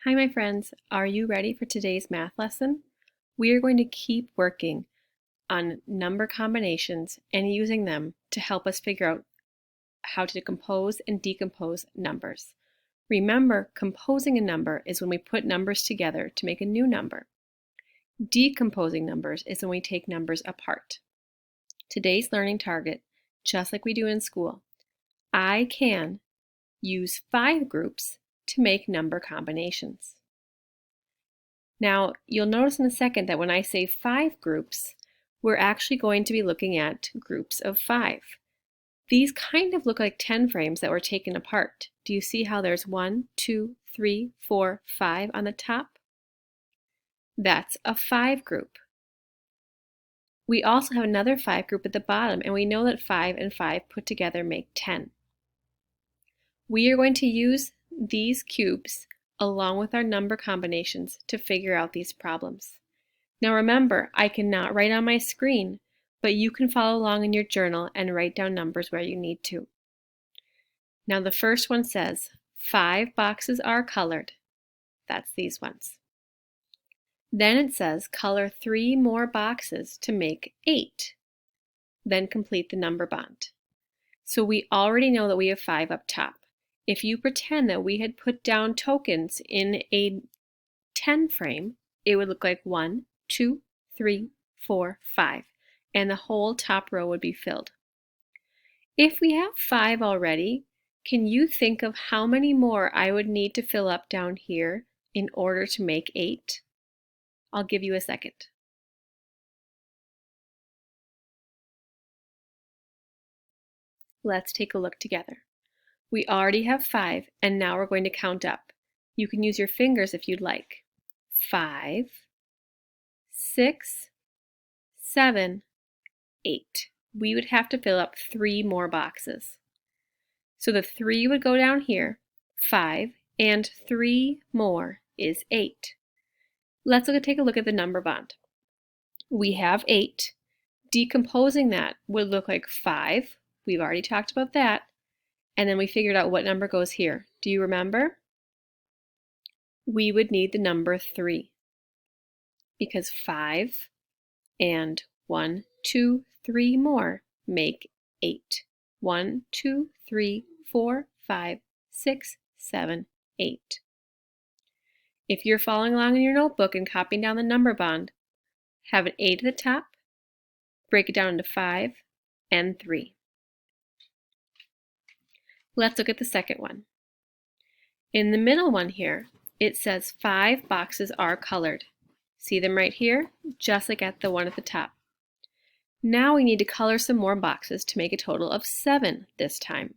Hi, my friends. Are you ready for today's math lesson? We are going to keep working on number combinations and using them to help us figure out how to compose and decompose numbers. Remember, composing a number is when we put numbers together to make a new number. Decomposing numbers is when we take numbers apart. Today's learning target, just like we do in school, I can use 5 groups to make number combinations. Now, you'll notice in a second that when I say 5 groups, we're actually going to be looking at groups of 5. These kind of look like 10 frames that were taken apart. Do you see how there's 1, 2, 3, 4, 5 on the top? That's a 5 group. We also have another 5 group at the bottom, and we know that 5 and 5 put together make 10. We are going to use these cubes along with our number combinations to figure out these problems. Now remember, I cannot write on my screen, but you can follow along in your journal and write down numbers where you need to. Now the first one says, 5 boxes are colored. That's these ones. Then it says, color 3 more boxes to make 8. Then complete the number bond. So we already know that we have 5 up top. If you pretend that we had put down tokens in a 10 frame, it would look like 1, 2, 3, 4, 5, and the whole top row would be filled. If we have 5 already, can you think of how many more I would need to fill up down here in order to make 8? I'll give you a second. Let's take a look together. We already have 5, and now we're going to count up. You can use your fingers if you'd like. 5, 6, 7, 8. We would have to fill up 3 more boxes. So the 3 would go down here, 5, and 3 more is 8. Let's take a look at the number bond. We have 8. Decomposing that would look like 5. We've already talked about that. And then we figured out what number goes here. Do you remember? We would need the number 3 because 5 and 1, 2, 3 more make 8. 1, 2, 3, 4, 5, 6, 7, 8. If you're following along in your notebook and copying down the number bond, have an 8 at the top, break it down into 5 and 3. Let's look at the second one. In the middle one here, it says 5 boxes are colored. See them right here? Just like at the one at the top. Now we need to color some more boxes to make a total of 7 this time.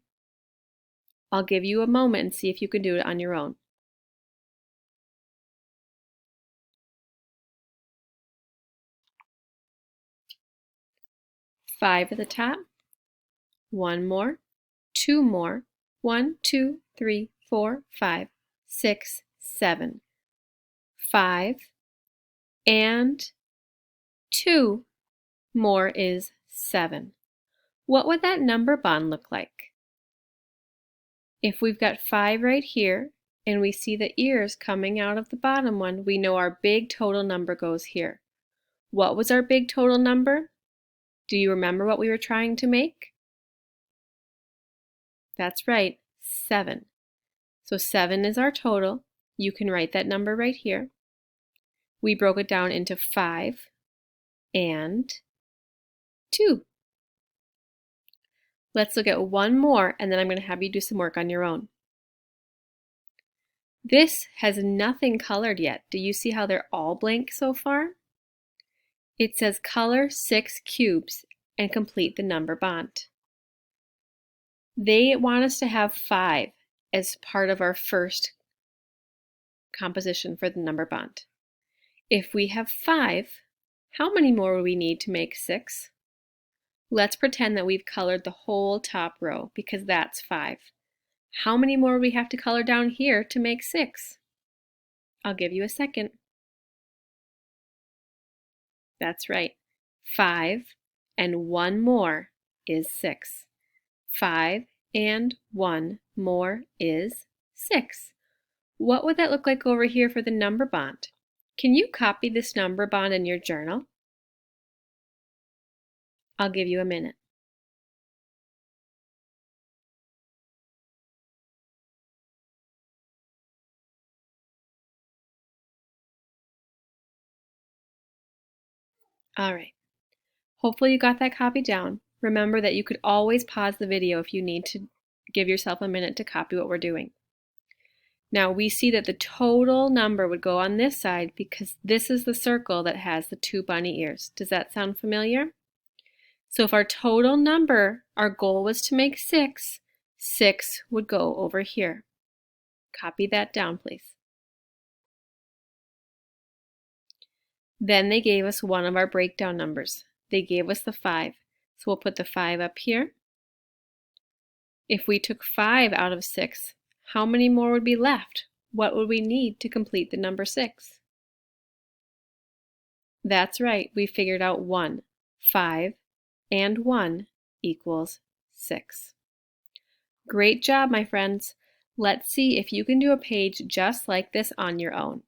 I'll give you a moment and see if you can do it on your own. Five at the top, 1 more, 2 more, 1, 2, 3, 4, 5, 6, 7. 5 and 2 more is 7. What would that number bond look like? If we've got 5 right here and we see the ears coming out of the bottom one, we know our big total number goes here. What was our big total number? Do you remember what we were trying to make? That's right, 7. So 7 is our total. You can write that number right here. We broke it down into 5 and 2. Let's look at one more, and then I'm going to have you do some work on your own. This has nothing colored yet. Do you see how they're all blank so far? It says color 6 cubes and complete the number bond. They want us to have 5 as part of our first composition for the number bond. If we have 5, how many more would we need to make 6? Let's pretend that we've colored the whole top row because that's 5. How many more would we have to color down here to make 6? I'll give you a second. That's right. 5 and 1 more is 6. 5 and 1 more is 6. What would that look like over here for the number bond? Can you copy this number bond in your journal? I'll give you a minute. All right. Hopefully you got that copy down. Remember that you could always pause the video if you need to give yourself a minute to copy what we're doing. Now we see that the total number would go on this side because this is the circle that has the 2 bunny ears. Does that sound familiar? So if our total number, our goal was to make 6, 6 would go over here. Copy that down, please. Then they gave us one of our breakdown numbers. They gave us the 5. So we'll put the 5 up here. If we took 5 out of 6, how many more would be left? What would we need to complete the number 6? That's right, we figured out 1. 5 and 1 equals 6. Great job, my friends. Let's see if you can do a page just like this on your own.